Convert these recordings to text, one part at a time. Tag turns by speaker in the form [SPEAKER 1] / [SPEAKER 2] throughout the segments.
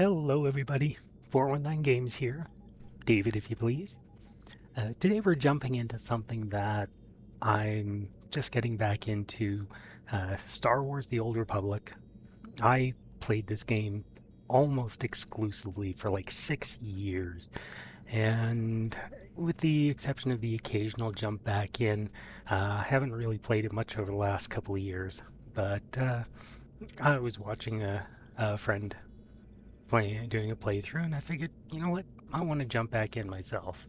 [SPEAKER 1] Hello everybody, 419 Games here, David if you please. Today we're jumping into something that I'm just getting back into, Star Wars The Old Republic. I played this game almost exclusively for like 6 years, and with the exception of the occasional jump back in, I haven't really played it much over the last couple of years, but I was watching a friend doing a playthrough, and I figured, you know what, I want to jump back in myself.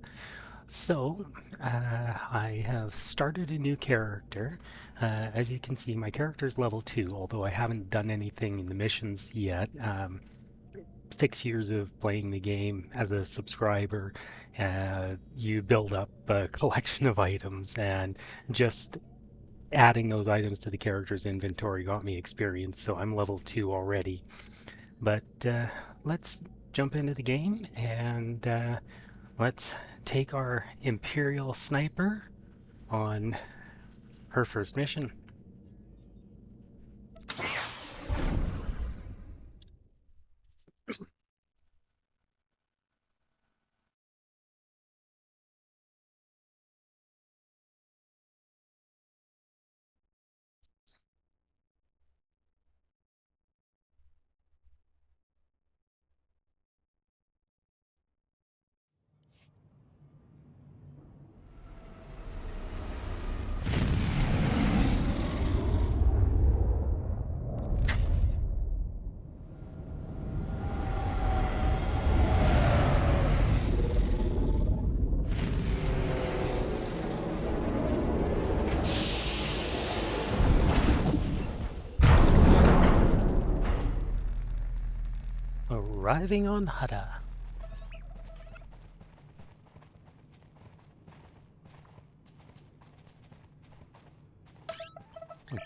[SPEAKER 1] So I have started a new character. As you can see, my character is level 2, although I haven't done anything in the missions yet. 6 years of playing the game as a subscriber, you build up a collection of items, and just adding those items to the character's inventory got me experience, so I'm level 2 already. But let's jump into the game, and let's take our Imperial sniper on her first mission. Arriving on Hutta.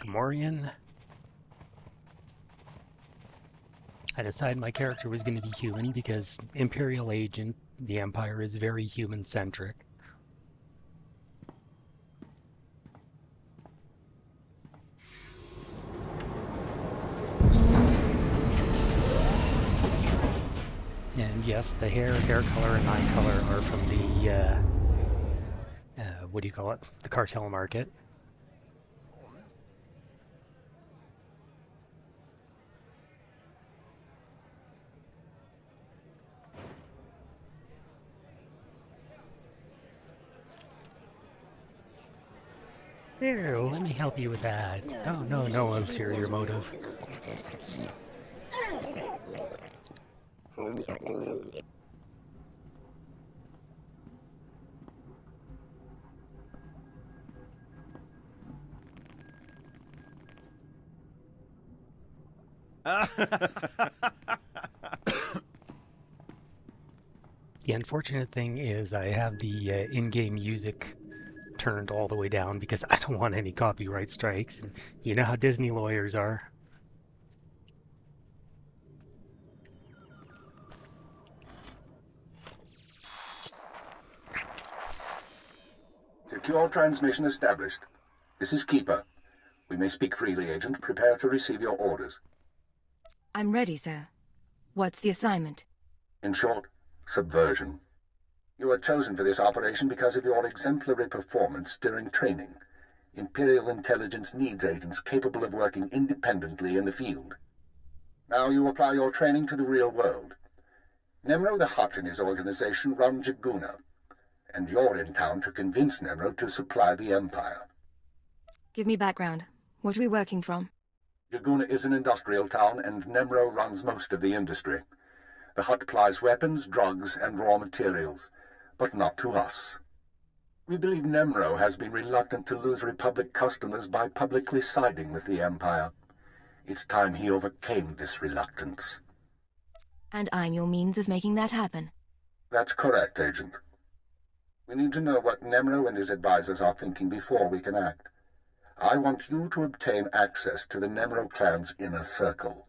[SPEAKER 1] Gamorrean. I decided my character was going to be human because Imperial Agent, the Empire, is very human-centric. And yes, the hair color, and eye color are from the, what do you call it? The cartel market. There, let me help you with that. Oh, no ulterior motive. The unfortunate thing is I have the in-game music turned all the way down because I don't want any copyright strikes, and you know how Disney lawyers are.
[SPEAKER 2] Secure transmission established. This is Keeper. We may speak freely, Agent. Prepare to receive your orders.
[SPEAKER 3] I'm ready, sir. What's the assignment?
[SPEAKER 2] In short, subversion. You were chosen for this operation because of your exemplary performance during training. Imperial intelligence needs agents capable of working independently in the field. Now you apply your training to the real world. Nemro the Hutt and his organization run Jaguna, and you're in town to convince Nemro to supply the Empire.
[SPEAKER 3] Give me background. What are we working from?
[SPEAKER 2] Jaguna is an industrial town, and Nemro runs most of the industry. The Hutt plies weapons, drugs, and raw materials, but not to us. We believe Nemro has been reluctant to lose Republic customers by publicly siding with the Empire. It's time he overcame this reluctance.
[SPEAKER 3] And I'm your means of making that happen.
[SPEAKER 2] That's correct, Agent. We need to know what Nemro and his advisors are thinking before we can act. I want you to obtain access to the Nemro clan's inner circle.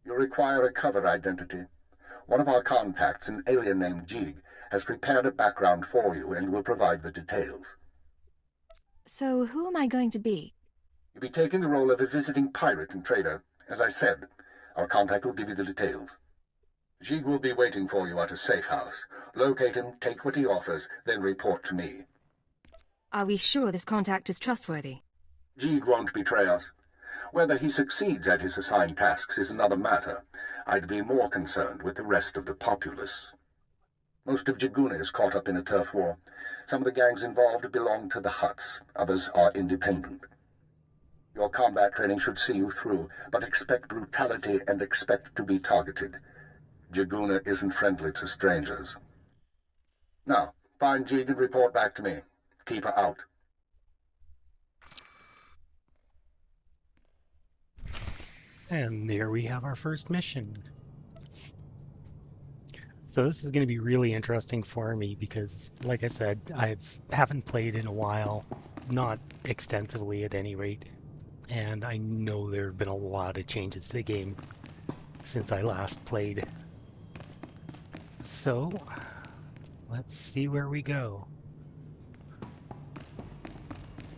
[SPEAKER 2] You require a cover identity. One of our contacts, an alien named Jig, has prepared a background for you and will provide the details.
[SPEAKER 3] So who am I going to be?
[SPEAKER 2] You'll be taking the role of a visiting pirate and trader. As I said, our contact will give you the details. Jig will be waiting for you at a safe house. Locate him, take what he offers, then report to me.
[SPEAKER 3] Are we sure this contact is trustworthy?
[SPEAKER 2] Jig won't betray us. Whether he succeeds at his assigned tasks is another matter. I'd be more concerned with the rest of the populace. Most of Jaguna is caught up in a turf war. Some of the gangs involved belong to the Hutts. Others are independent. Your combat training should see you through, but expect brutality and expect to be targeted. Jaguna isn't friendly to strangers. Now, find Jig and report back to me. Keep her out.
[SPEAKER 1] And there we have our first mission. So this is going to be really interesting for me because, like I said, I haven't played in a while, not extensively at any rate, and I know there have been a lot of changes to the game since I last played. So, let's see where we go.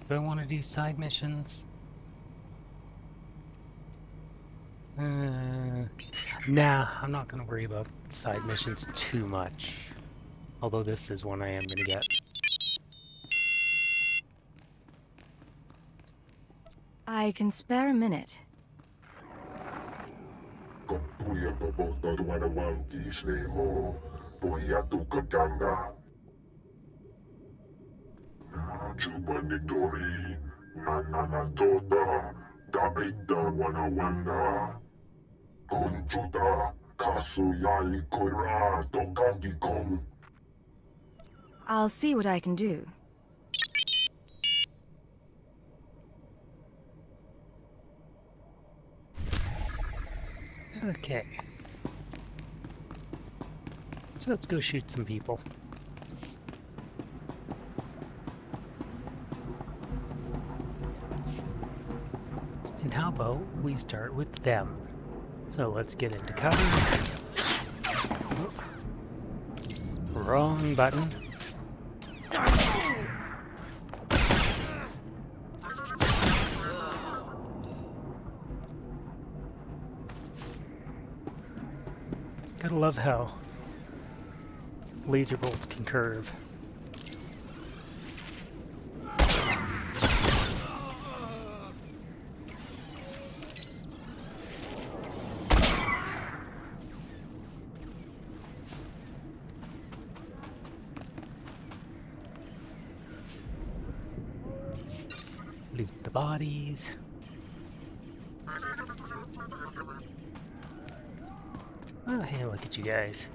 [SPEAKER 1] Do I want to do side missions? Nah, I'm not going to worry about side missions too much. Although this is one I am going to get.
[SPEAKER 3] I can spare a minute. I'll see what I can do.
[SPEAKER 1] Okay. So let's go shoot some people. And how about we start with them? So let's get into cover. Oh. Wrong button. Gotta love how laser bolts can curve. Loot the bodies. Oh, hey, look at you guys.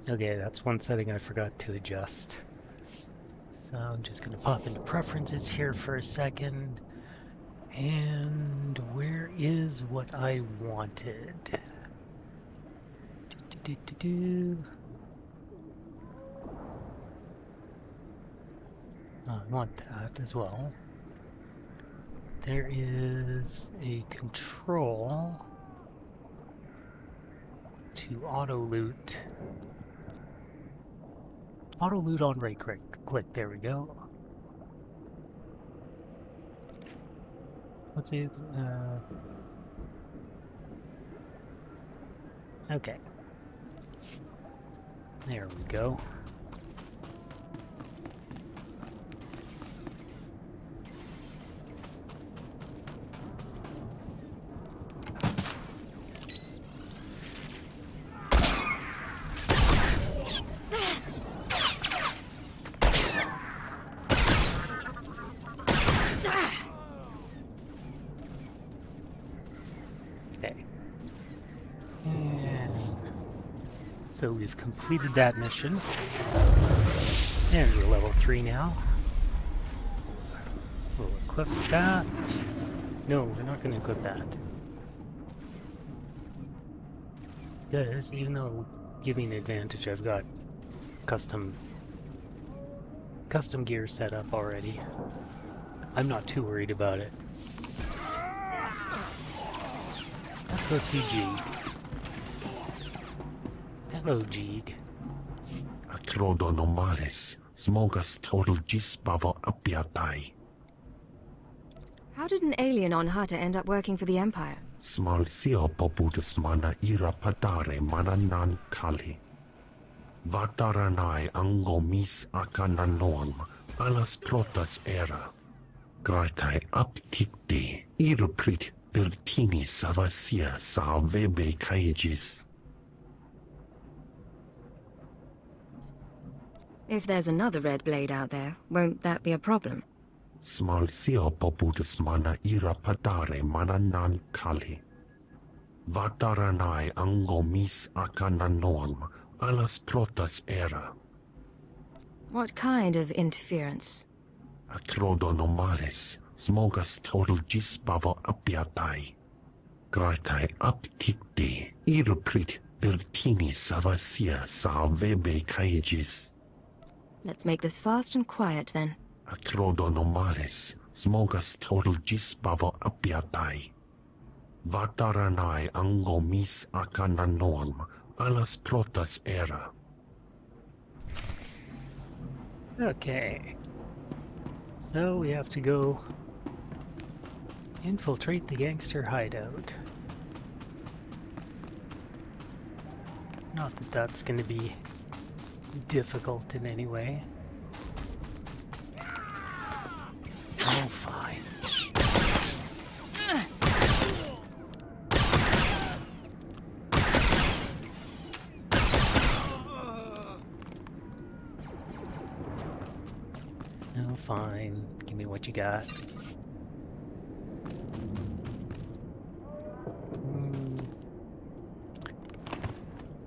[SPEAKER 1] Okay, that's one setting I forgot to adjust. So I'm just going to pop into preferences here for a second. And where is what I wanted? I want that as well. There is a control to auto loot. Auto loot on right click, there we go. What's it? Okay. There we go. So we've completed that mission, and we're level 3 now. We'll equip that. No, we're not going to equip that. Because even though it'll give me an advantage, I've got custom custom gear set up already. I'm not too worried about it. Let's go see Jeeg. Hello, Jeeg.
[SPEAKER 4] Akrodonomales, smogas total gisbavo apiatai.
[SPEAKER 3] How did an alien on Hutta end up working for the Empire?
[SPEAKER 4] Small sio poputus mana ira padare mananan kali. Vataranai angomis akananorm, alas protas era. Gratai aptikte, iruprit virtini savasia sa vebe kaigis.
[SPEAKER 3] If there's another red blade out there, won't that be a problem?
[SPEAKER 4] Small sio poputus mana ira padare mananan kali. Vataranai angomis akananorm, alas protas era.
[SPEAKER 3] What kind of interference?
[SPEAKER 4] Akrodonomales, smogas total gisbavo apiatai. Gratai aptikte, iruprit virtini savasia sa vebe kaigis.
[SPEAKER 3] Let's make this fast and quiet then.
[SPEAKER 4] Akrodonomales, smogas total gisbavo apiatai. Vataranai angomis akananorm, alas protas era.
[SPEAKER 1] Okay. So we have to go infiltrate the gangster hideout. Not that that's going to be difficult in any way. Oh, fine. Oh, fine. Give me what you got.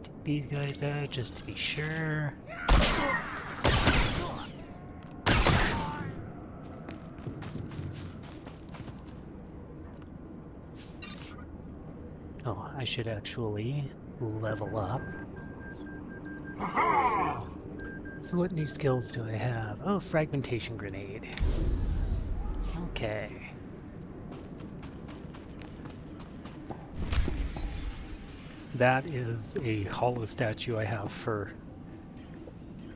[SPEAKER 1] Take these guys out just to be sure. Oh, I should actually level up. So what new skills do I have? Oh, fragmentation grenade. Okay. That is a hollow statue I have for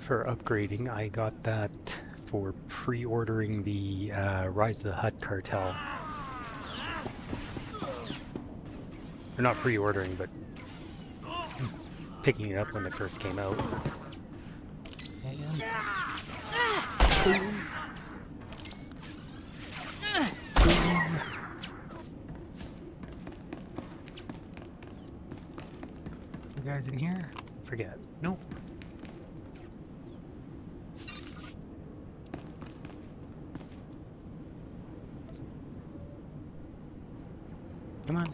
[SPEAKER 1] upgrading. I got that for pre-ordering the Rise of the Hutt cartel. Or not pre-ordering, but picking it up when it first came out. And... Boom. Boom. You guys in here? Forget. Nope. Come on.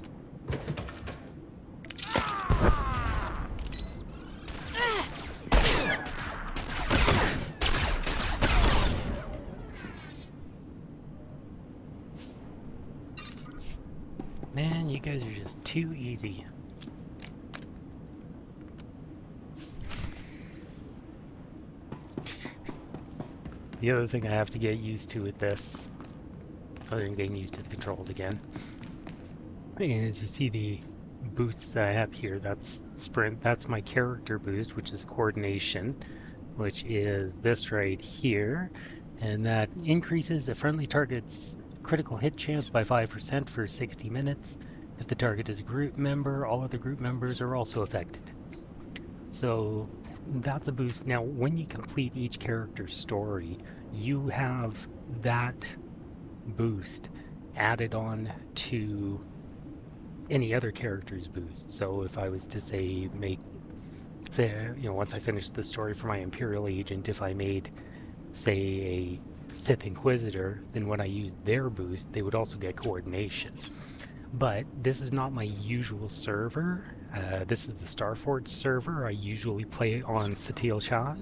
[SPEAKER 1] Man, you guys are just too easy. The other thing I have to get used to with this, other than getting used to the controls again, is you see the boosts that I have here. That's sprint, that's my character boost, which is coordination, which is this right here, and that increases a friendly target's critical hit chance by 5% for 60 minutes. If the target is a group member, all other group members are also affected. So that's a boost. Now, when you complete each character's story, you have that boost added on to any other character's boost. So if I was to say, once I finished the story for my Imperial Agent, if I made, say, a Sith Inquisitor, then when I used their boost, they would also get coordination. But this is not my usual server. This is the Starforge server. I usually play on SWTOR,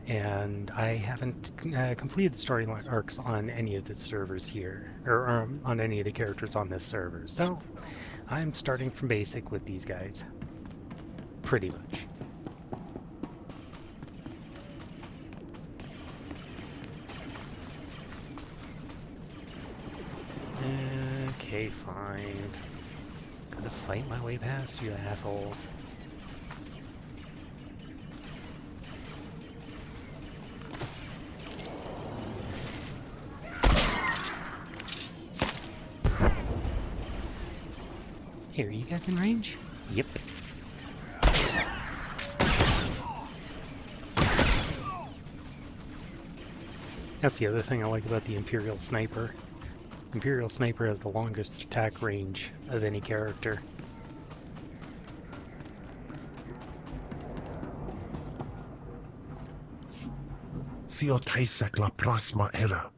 [SPEAKER 1] and I haven't completed the storyline arcs on any of the servers here, or on any of the characters on this server. So I'm starting from basic with these guys, pretty much. Okay, fine. Gonna fight my way past you assholes. Hey, are you guys in range? Yep. That's the other thing I like about the Imperial Sniper. Imperial Sniper has the longest attack range of any character.
[SPEAKER 4] Sio taisek la prasma era.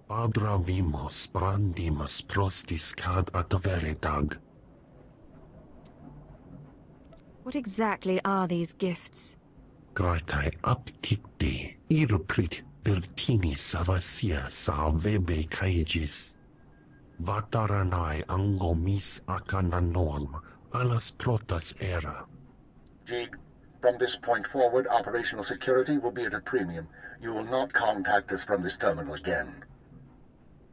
[SPEAKER 4] Padra vimos brandimus prostis cad adveredag.
[SPEAKER 3] What exactly are these gifts?
[SPEAKER 4] Gratai apticte irprit vertini savasia sa vebe caegis. Vataranai angomis acananorm alas protas era.
[SPEAKER 2] Jig, from this point forward, operational security will be at a premium. You will not contact us from this terminal again.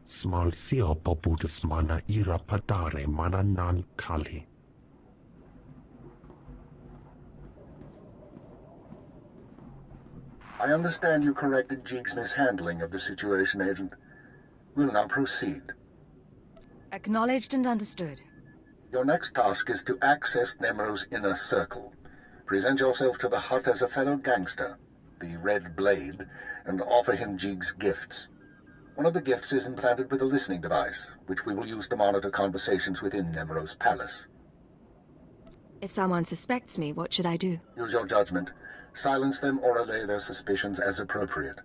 [SPEAKER 4] Smal sio poputus mana ira padare mana nan kali.
[SPEAKER 2] I understand you corrected Jig's mishandling of the situation, Agent. We'll now proceed.
[SPEAKER 3] Acknowledged and understood.
[SPEAKER 2] Your next task is to access Nemro's inner circle. Present yourself to the Hutt as a fellow gangster, the Red Blade, and offer him Jig's gifts. One of the gifts is implanted with a listening device, which we will use to monitor conversations within Nemro's palace.
[SPEAKER 3] If someone suspects me, what should I do?
[SPEAKER 2] Use your judgment. Silence them or allay their suspicions as appropriate.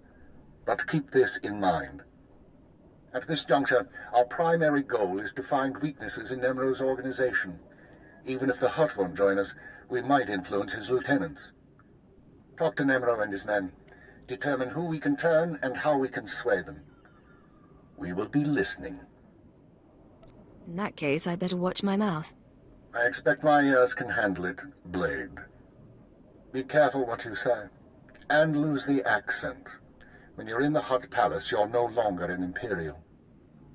[SPEAKER 2] But keep this in mind. At this juncture, our primary goal is to find weaknesses in Nemro's organization. Even if the Hutt won't join us, we might influence his lieutenants. Talk to Nemro and his men. Determine who we can turn and how we can sway them. We will be listening.
[SPEAKER 3] In that case, I better watch my mouth.
[SPEAKER 2] I expect my ears can handle it, Blade. Be careful what you say. And lose the accent. When you're in the Hutt Palace, you're no longer an Imperial.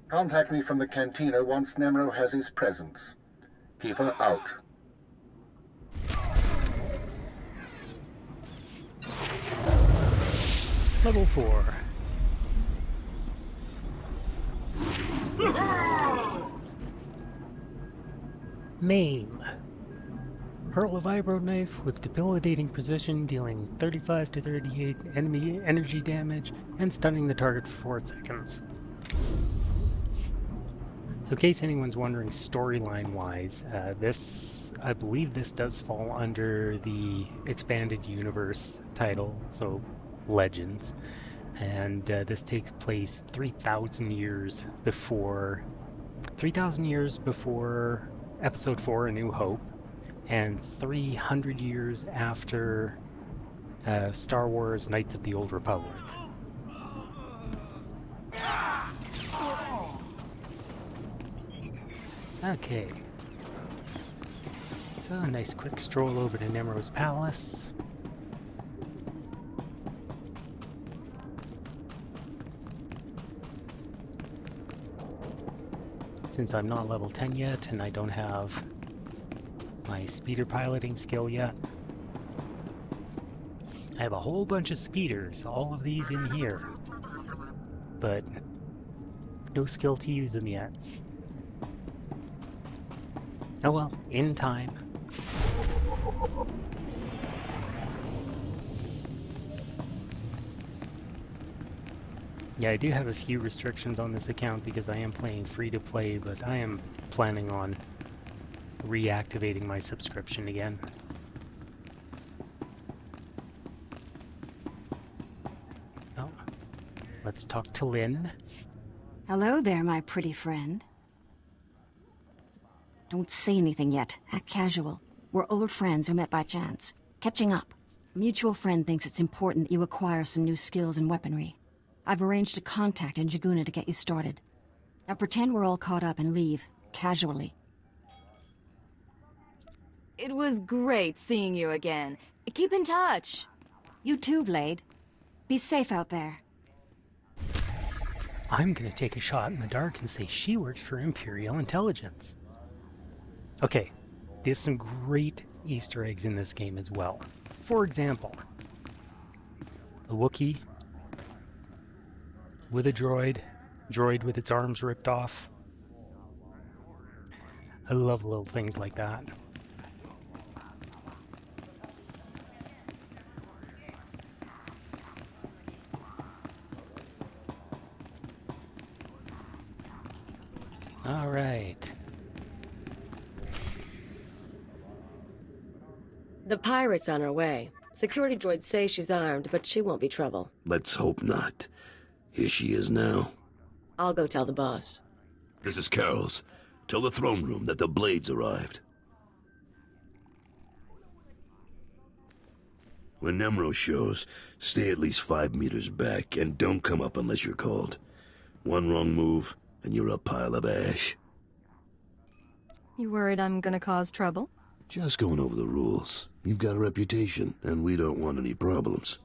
[SPEAKER 2] Contact me from the cantina once Nemro has his presence. Keep her out.
[SPEAKER 1] Level 4. Maim. Hurl a vibro knife with debilitating precision, dealing 35 to 38 enemy energy damage and stunning the target for 4 seconds. So in case anyone's wondering storyline-wise, I believe this does fall under the Expanded Universe title, so Legends. And this takes place 3,000 years before Episode 4, A New Hope, and 300 years after Star Wars Knights of the Old Republic. Okay. So, a nice quick stroll over to Nemro's palace. Since I'm not level 10 yet, and I don't have my speeder piloting skill yet, I have a whole bunch of speeders, all of these in here, but no skill to use them yet. Oh well, in time. Yeah, I do have a few restrictions on this account because I am playing free-to-play, but I am planning on reactivating my subscription again. Oh, let's talk to Lynn.
[SPEAKER 5] Hello there, my pretty friend. Don't say anything yet. Act casual. We're old friends who met by chance. Catching up. A mutual friend thinks it's important that you acquire some new skills and weaponry. I've arranged a contact in Jaguna to get you started. Now pretend we're all caught up and leave, casually.
[SPEAKER 3] It was great seeing you again. Keep in touch.
[SPEAKER 5] You too, Blade. Be safe out there.
[SPEAKER 1] I'm going to take a shot in the dark and say she works for Imperial Intelligence. Okay, they have some great Easter eggs in this game as well. For example, a Wookiee with a droid with its arms ripped off. I love little things like that. All right.
[SPEAKER 6] The pirate's on her way. Security droids say she's armed, but she won't be trouble.
[SPEAKER 7] Let's hope not. Here she is now.
[SPEAKER 6] I'll go tell the boss.
[SPEAKER 7] This is Carol's. Tell the throne room that the blades arrived. When Nemro shows, stay at least 5 meters back and don't come up unless you're called. One wrong move, and you're a pile of ash.
[SPEAKER 3] You worried I'm gonna cause trouble?
[SPEAKER 7] Just going over the rules. You've got a reputation, and we don't want any problems.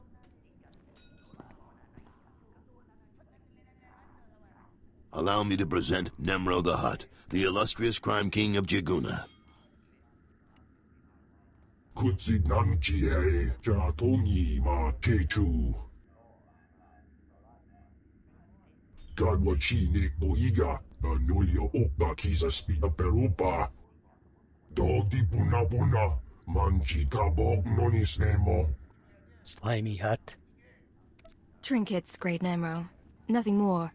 [SPEAKER 7] Allow me to present Nemro the Hutt, the illustrious crime king of Jaguna.
[SPEAKER 4] Kutsinanchie Jatongi ma Techu. Gadwachine Boiga, Anulio Okba Kisa Spina Perupa. Dodi Buna Buna, Manchi Kabok Nonis Nemo.
[SPEAKER 1] Slimy Hut.
[SPEAKER 3] Trinkets, Great Nemro. Nothing more.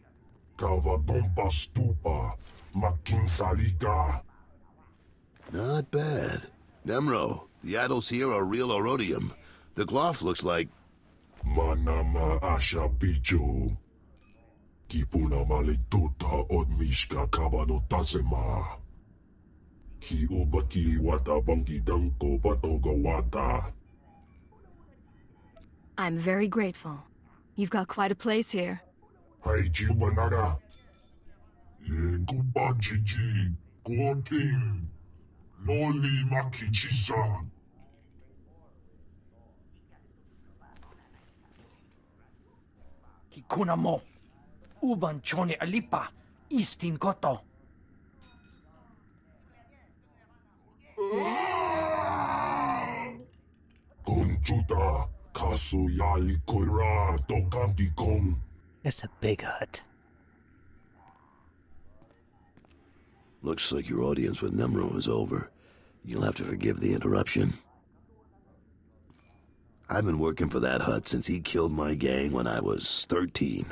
[SPEAKER 4] Kava Bomba Stupa, Makin Salika.
[SPEAKER 7] Not bad. Nemro, the idols here are real Orodium. The cloth looks like...
[SPEAKER 4] Manama Asha Bicho. Kipuna Malituta Odmishka Kabano Tasema. Ki Ubaki Wata Bangi Danko Batoga Wata.
[SPEAKER 3] I'm very grateful. You've got quite a place here.
[SPEAKER 4] Hai Jibanaga. Guba Jiji. Goting. Noli Makichisa.
[SPEAKER 8] Kikuna mo. Uban chone alipa. Istin koto.
[SPEAKER 4] Conchuta. Kasu Yali Koira. Tokanti Kong.
[SPEAKER 1] It's a big hut.
[SPEAKER 7] Looks like your audience with Nemro is over. You'll have to forgive the interruption. I've been working for that hut since he killed my gang when I was 13.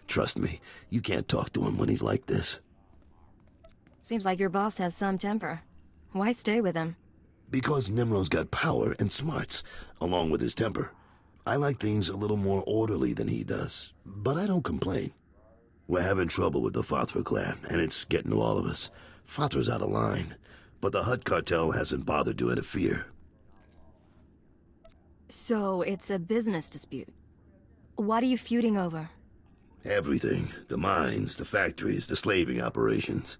[SPEAKER 7] Trust me, you can't talk to him when he's like this.
[SPEAKER 3] Seems like your boss has some temper. Why stay with him?
[SPEAKER 7] Because Nemro's got power and smarts, along with his temper. I like things a little more orderly than he does, but I don't complain. We're having trouble with the Fathra clan, and it's getting to all of us. Fathra's out of line, but the Hutt cartel hasn't bothered to interfere.
[SPEAKER 3] So, it's a business dispute. What are you feuding over?
[SPEAKER 7] Everything. The mines, the factories, the slaving operations.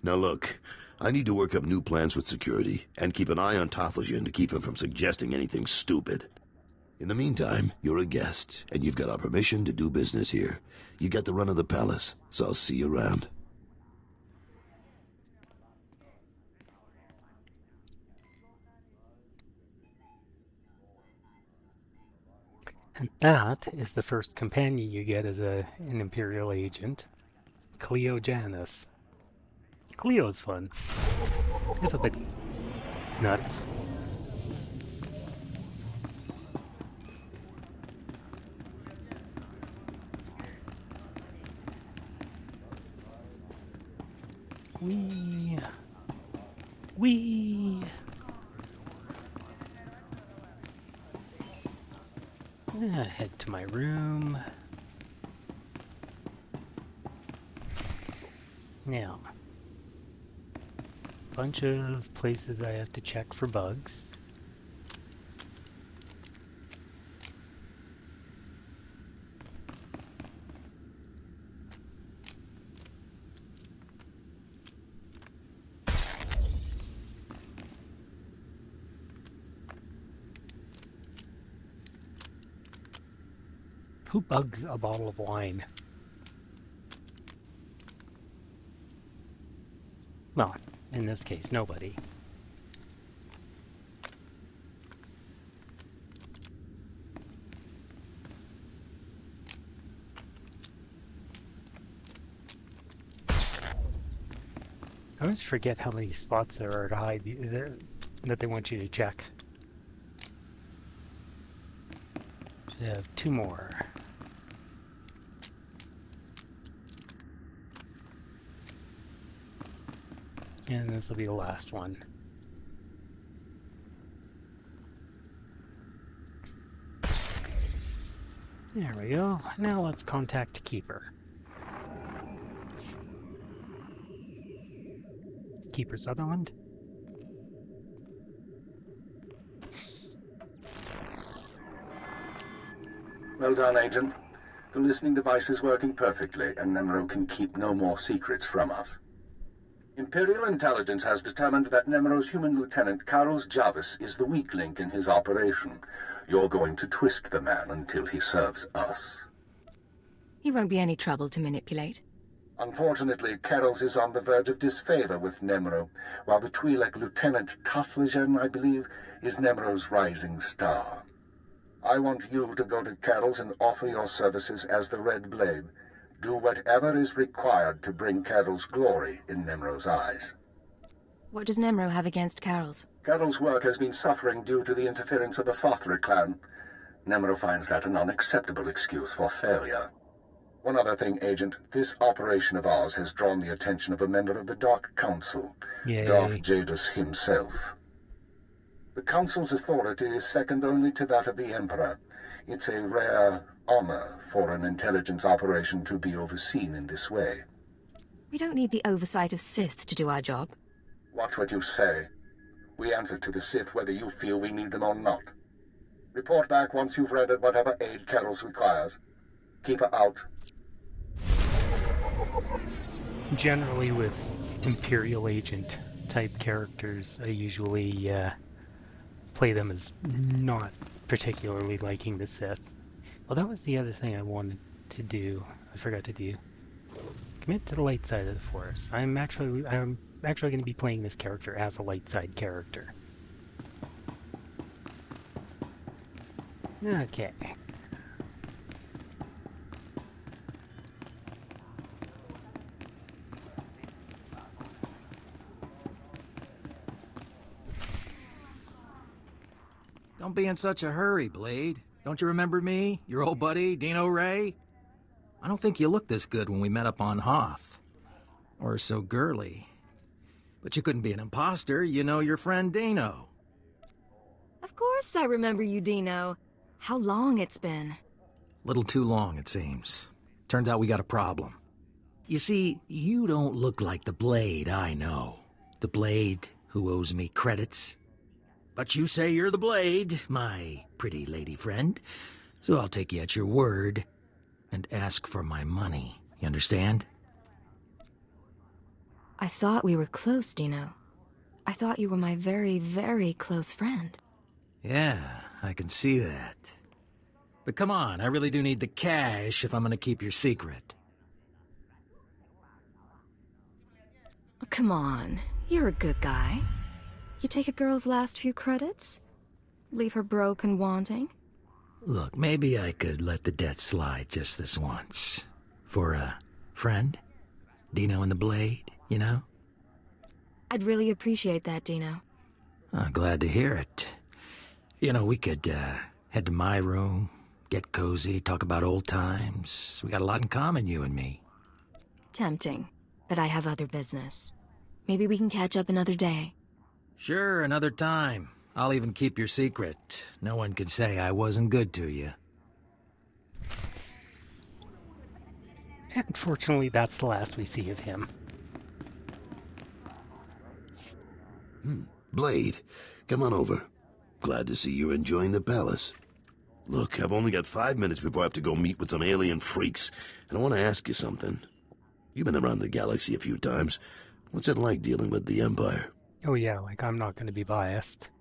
[SPEAKER 7] Now look, I need to work up new plans with security, and keep an eye on Tothelshan to keep him from suggesting anything stupid. In the meantime, you're a guest, and you've got our permission to do business here. You got the run of the palace, so I'll see you around.
[SPEAKER 1] And that is the first companion you get as an Imperial agent, Cleo Janus. Cleo's fun. It's a bit nuts. Wee. Head to my room. Now, bunch of places I have to check for bugs. Who bugs a bottle of wine? Well, in this case, nobody. I always forget how many spots there are to hide that they want you to check. Should have 2 more. And this will be the last one. There we go. Now let's contact Keeper. Keeper Sutherland?
[SPEAKER 2] Well done, Agent. The listening device is working perfectly, and Nemro can keep no more secrets from us. Imperial Intelligence has determined that Nemro's human lieutenant, Carlos Jarvis, is the weak link in his operation. You're going to twist the man until he serves us.
[SPEAKER 3] He won't be any trouble to manipulate.
[SPEAKER 2] Unfortunately, Carrols is on the verge of disfavor with Nemro, while the Twi'lek Lieutenant Taflajan, I believe, is Nemro's rising star. I want you to go to Carrols and offer your services as the Red Blade. Do whatever is required to bring Carrols glory in Nemro's eyes.
[SPEAKER 3] What does Nemro have against Carol's?
[SPEAKER 2] Carrols' work has been suffering due to the interference of the SWTOR clan. Nemro finds that an unacceptable excuse for failure. One other thing, Agent. This operation of ours has drawn the attention of a member of the Dark Council,
[SPEAKER 1] Yay.
[SPEAKER 2] Darth Jadus himself. The Council's authority is second only to that of the Emperor. It's a rare honor for an intelligence operation to be overseen in this way.
[SPEAKER 3] We don't need the oversight of Sith to do our job.
[SPEAKER 2] Watch what you say. We answer to the Sith whether you feel we need them or not. Report back once you've rendered whatever aid Carrols requires. Keep her out.
[SPEAKER 1] Generally with Imperial Agent type characters, I usually play them as not particularly liking the Sith. Well, that was the other thing I wanted to do. I forgot to do. Commit to the light side of the Force. I'm actually going to be playing this character as a light side character. Okay.
[SPEAKER 9] Don't be in such a hurry, Blade. Don't you remember me? Your old buddy, Dino Ray? I don't think you looked this good when we met up on Hoth. Or so girly. But you couldn't be an imposter. You know your friend Dino.
[SPEAKER 3] Of course I remember you, Dino. How long it's been.
[SPEAKER 9] Little too long, it seems. Turns out we got a problem. You see, you don't look like the Blade I know. The Blade who owes me credits. But you say you're the Blade, my pretty lady friend. So I'll take you at your word and ask for my money. You understand?
[SPEAKER 3] I thought we were close, Dino. I thought you were my very, very close friend.
[SPEAKER 9] Yeah, I can see that. But come on, I really do need the cash if I'm gonna keep your secret.
[SPEAKER 3] Come on, you're a good guy. You take a girl's last few credits? Leave her broke and wanting?
[SPEAKER 9] Look, maybe I could let the debt slide just this once. For a friend? Dino and the Blade, you know?
[SPEAKER 3] I'd really appreciate that, Dino.
[SPEAKER 9] I'm glad to hear it. You know, we could head to my room, get cozy, talk about old times. We got a lot in common, you and me.
[SPEAKER 3] Tempting, but I have other business. Maybe we can catch up another day.
[SPEAKER 9] Sure, another time. I'll even keep your secret. No one could say I wasn't good to you.
[SPEAKER 1] Unfortunately, that's the last we see of him.
[SPEAKER 7] Blade, come on over. Glad to see you're enjoying the palace. Look, I've only got 5 minutes before I have to go meet with some alien freaks, and I want to ask you something. You've been around the galaxy a few times. What's it like dealing with the Empire?
[SPEAKER 1] Oh yeah, like I'm not going to be biased.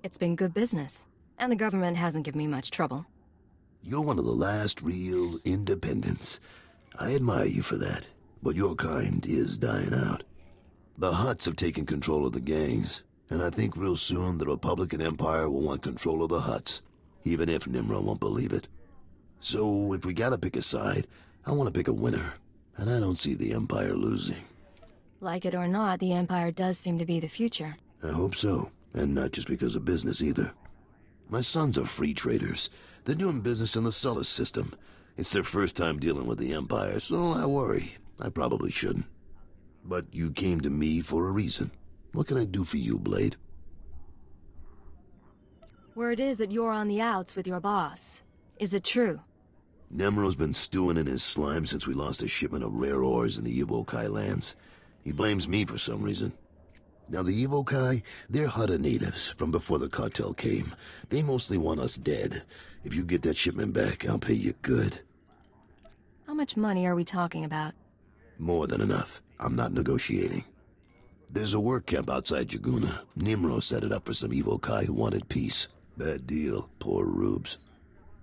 [SPEAKER 3] It's been good business, and the government hasn't given me much trouble.
[SPEAKER 7] You're one of the last real independents. I admire you for that, but your kind is dying out. The Hutts have taken control of the gangs, and I think real soon the Republican Empire will want control of the Hutts, even if Nemro won't believe it. So if we gotta pick a side, I want to pick a winner, and I don't see the Empire losing.
[SPEAKER 3] Like it or not, the Empire does seem to be the future.
[SPEAKER 7] I hope so, and not just because of business either. My sons are free traders. They're doing business in the Sullus system. It's their first time dealing with the Empire, so I worry. I probably shouldn't. But you came to me for a reason. What can I do for you, Blade?
[SPEAKER 3] Word is that you're on the outs with your boss. Is it true?
[SPEAKER 7] Nemro's been stewing in his slime since we lost a shipment of rare ores in the Evokai lands. He blames me for some reason. Now the Evokai, they're Hutta natives from before the cartel came. They mostly want us dead. If you get that shipment back, I'll pay you good.
[SPEAKER 3] How much money are we talking about?
[SPEAKER 7] More than enough. I'm not negotiating. There's a work camp outside Jaguna. Nemro set it up for some Evokai who wanted peace. Bad deal. Poor rubes.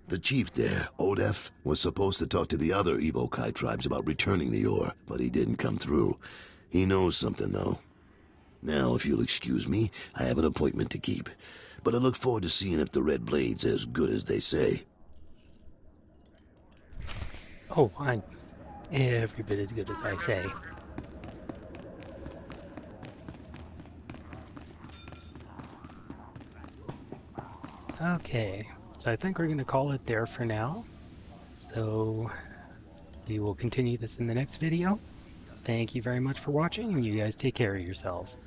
[SPEAKER 7] The chief there, Odef, was supposed to talk to the other Evokai tribes about returning the ore, but he didn't come through. He knows something, though. Now, if you'll excuse me, I have an appointment to keep. But I look forward to seeing if the Red Blade's as good as they say.
[SPEAKER 1] Oh, I'm every bit as good as I say. Okay, so I think we're going to call it there for now. So we will continue this in the next video. Thank you very much for watching, and you guys take care of yourselves.